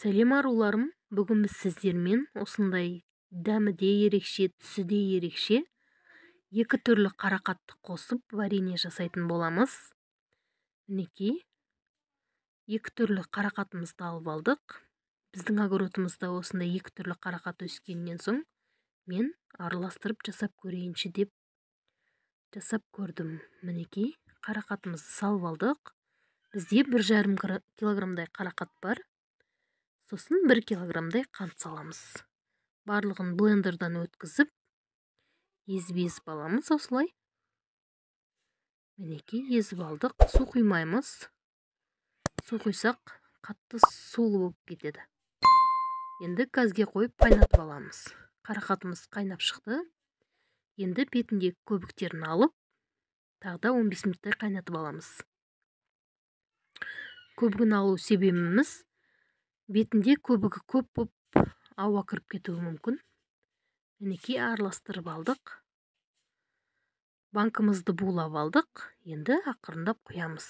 Сәлем аруларым, бүгін біз сіздермен осындай дәмі де ерекше, түсі де ерекше екі түрлі қарақатты қосып варенье жасайтын боламыз. Мінекей, екі түрлі қарақатымызды алып алдық. Біздің огородымызда осындай екі түрлі қарақат өскеннен соң мен араластырып жасап көрейінші деп жасап көрдім. Мінекей, қарақатымызды салып алдық. Бізде 1,5 килограммдай қарақат бар. Сосын 1 килограммдай қант саламыз. Барлығын блендердан өткізіп, езіп аламыз осылай. Мінекей, езіп алдық. Су құймаймыз. Су құйсақ, қатты сулы болып кетеді. Енді газге қойып қайнатып аламыз. Қарақатымыз қайнап шықты. Енді бетіндегі көбіктерін алып, тағы да 15 минуттай қайнатып аламыз. Көбігін алу себебіміз бетінде көбігі көп болып ауа кіріп кетуі мүмкін. Мінекей, араластырып алдық. Банкымызды булап алдық. Енді ақырындап құямыз.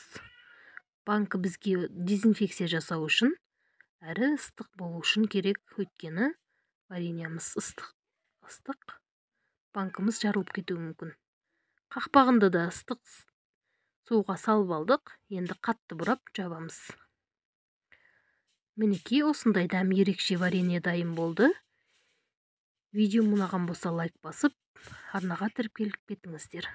Банкі бізге дезинфекция жасау үшін, әрі ыстық болу үшін керек, өйткені вареньеміз ыстық. Банкымыз жарылып кетуі мүмкін. Қақпағында да ыстық суға салып алдық. Енді қатты бұрап жабамыз. Мінекей, осындай дәм ерекше варенье дайын болды. Видео ұнаған болса лайк басып, арнаға кіріп келіп кетіңіздер.